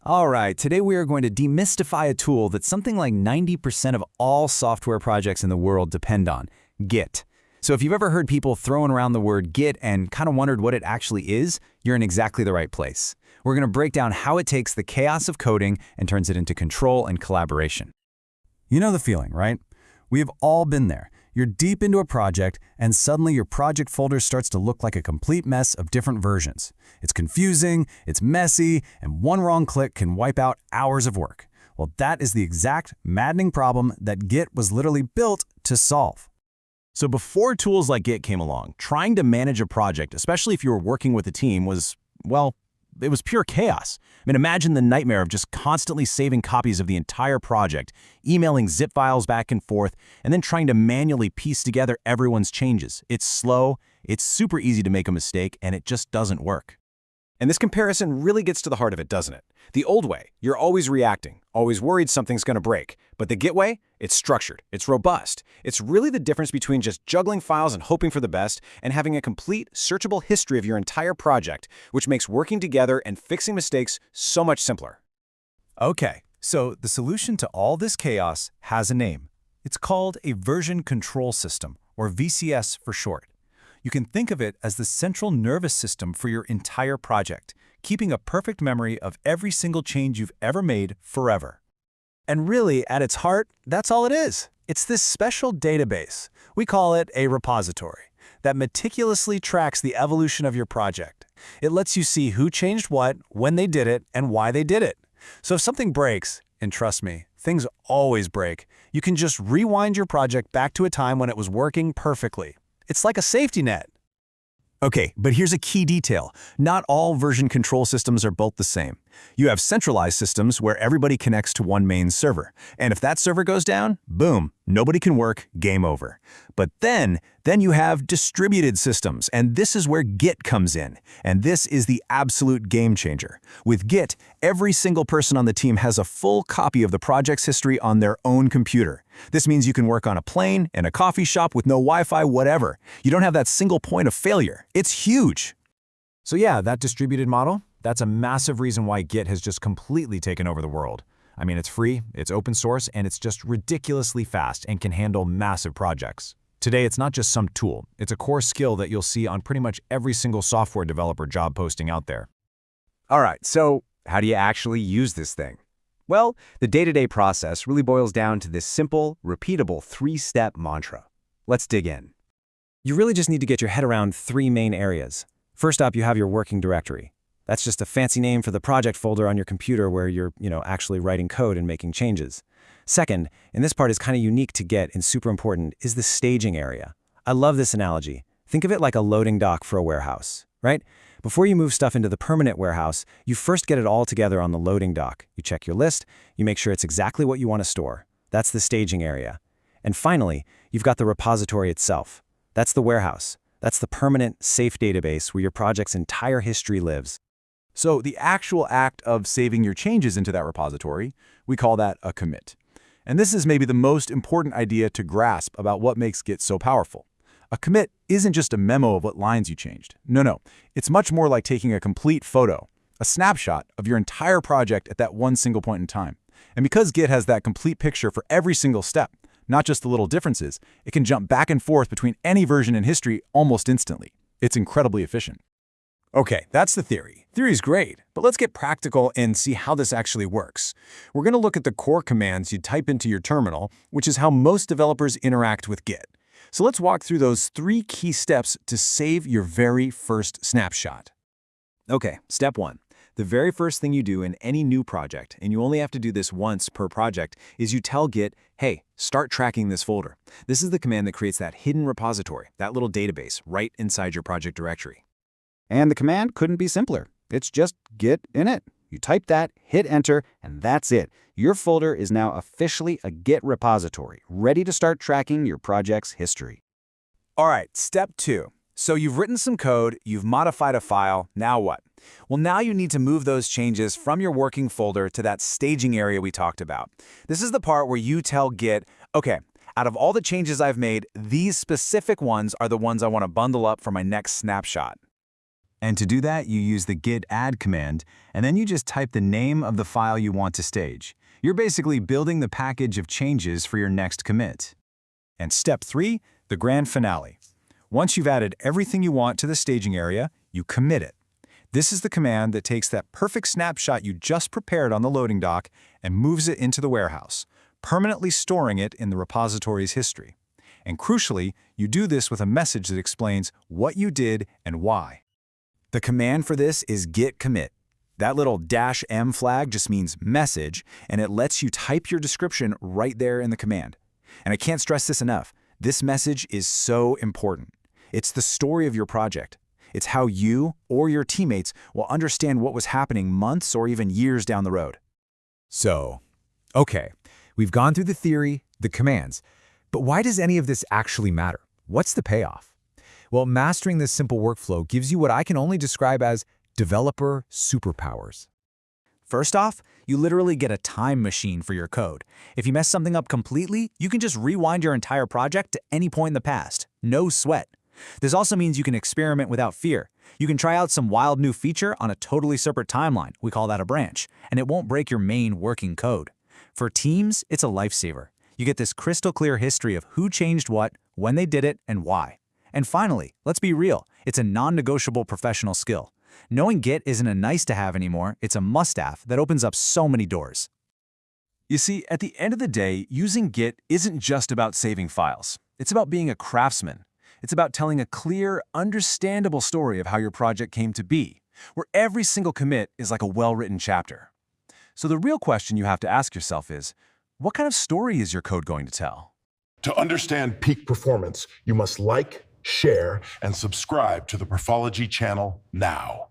All right, today we are going to demystify a tool that something like 90% of all software projects in the world depend on, Git. So if you've ever heard people throwing around the word Git and kind of wondered what it actually is, you're in exactly the right place. We're going to break down how it takes the chaos of coding and turns it into control and collaboration. You know the feeling, right? We have all been there. You're deep into a project, and suddenly your project folder starts to look like a complete mess of different versions. It's confusing, it's messy, and one wrong click can wipe out hours of work. Well, that is the exact maddening problem that Git was literally built to solve. So before tools like Git came along, trying to manage a project, especially if you were working with a team, was, well, it was pure chaos. I mean, imagine the nightmare of just constantly saving copies of the entire project, emailing zip files back and forth, and then trying to manually piece together everyone's changes. It's slow, it's super easy to make a mistake, and it just doesn't work. And this comparison really gets to the heart of it, doesn't it? The old way, you're always reacting, always worried something's going to break. But the Git way, it's structured, it's robust. It's really the difference between just juggling files and hoping for the best and having a complete, searchable history of your entire project, which makes working together and fixing mistakes so much simpler. Okay, so the solution to all this chaos has a name. It's called a version control system, or VCS for short. You can think of it as the central nervous system for your entire project, keeping a perfect memory of every single change you've ever made forever. And really, at its heart, that's all it is. It's this special database. We call it a repository that meticulously tracks the evolution of your project. It lets you see who changed what, when they did it, and why they did it. So if something breaks, and trust me, things always break, you can just rewind your project back to a time when it was working perfectly. It's like a safety net. Okay, but here's a key detail. Not all version control systems are built the same. You have centralized systems where everybody connects to one main server. And if that server goes down, boom, nobody can work, game over. But then you have distributed systems, and this is where Git comes in. And this is the absolute game changer. With Git, every single person on the team has a full copy of the project's history on their own computer. This means you can work on a plane, in a coffee shop with no Wi-Fi, whatever. You don't have that single point of failure. It's huge. So yeah, that distributed model, that's a massive reason why Git has just completely taken over the world. I mean, it's free, it's open source, and it's just ridiculously fast and can handle massive projects. Today, it's not just some tool. It's a core skill that you'll see on pretty much every single software developer job posting out there. All right, so how do you actually use this thing? Well, the day-to-day process really boils down to this simple, repeatable three-step mantra. Let's dig in. You really just need to get your head around three main areas. First up, you have your working directory. That's just a fancy name for the project folder on your computer where you're, actually writing code and making changes. Second, and this part is kind of unique to Git and super important, is the staging area. I love this analogy. Think of it like a loading dock for a warehouse, right? Before you move stuff into the permanent warehouse, you first get it all together on the loading dock. You check your list, you make sure it's exactly what you want to store. That's the staging area. And finally, you've got the repository itself. That's the warehouse. That's the permanent, safe database where your project's entire history lives. So the actual act of saving your changes into that repository, we call that a commit. And this is maybe the most important idea to grasp about what makes Git so powerful. A commit isn't just a memo of what lines you changed. No. It's much more like taking a complete photo, a snapshot of your entire project at that one single point in time. And because Git has that complete picture for every single step, not just the little differences, it can jump back and forth between any version in history almost instantly. It's incredibly efficient. Okay, that's the theory. Theory's great, but let's get practical and see how this actually works. We're going to look at the core commands you type into your terminal, which is how most developers interact with Git. So let's walk through those three key steps to save your very first snapshot. Okay, step one. The very first thing you do in any new project, and you only have to do this once per project, is you tell Git, hey, start tracking this folder. This is the command that creates that hidden repository, that little database right inside your project directory. And the command couldn't be simpler. It's just git init. You type that, hit enter, and that's it. Your folder is now officially a Git repository, ready to start tracking your project's history. All right, step two. So you've written some code, you've modified a file, now what? Well, now you need to move those changes from your working folder to that staging area we talked about. This is the part where you tell Git, okay, out of all the changes I've made, these specific ones are the ones I want to bundle up for my next snapshot. And to do that, you use the git add command, and then you just type the name of the file you want to stage. You're basically building the package of changes for your next commit. And step 3, the grand finale. Once you've added everything you want to the staging area, you commit it. This is the command that takes that perfect snapshot you just prepared on the loading dock and moves it into the warehouse, permanently storing it in the repository's history. And crucially, you do this with a message that explains what you did and why. The command for this is git commit. That little -m flag just means message, and it lets you type your description right there in the command. And I can't stress this enough. This message is so important. It's the story of your project. It's how you or your teammates will understand what was happening months or even years down the road. So, okay, we've gone through the theory, the commands, but why does any of this actually matter? What's the payoff? Well, mastering this simple workflow gives you what I can only describe as developer superpowers. First off, you literally get a time machine for your code. If you mess something up completely, you can just rewind your entire project to any point in the past. No sweat. This also means you can experiment without fear. You can try out some wild new feature on a totally separate timeline, we call that a branch, and it won't break your main working code. For teams, it's a lifesaver. You get this crystal clear history of who changed what, when they did it, and why. And finally, let's be real, it's a non-negotiable professional skill. Knowing Git isn't a nice-to-have anymore, it's a must-have that opens up so many doors. You see, at the end of the day, using Git isn't just about saving files. It's about being a craftsman. It's about telling a clear, understandable story of how your project came to be, where every single commit is like a well-written chapter. So the real question you have to ask yourself is, what kind of story is your code going to tell? To understand peak performance, you must like, share, and subscribe to the Perfology channel now.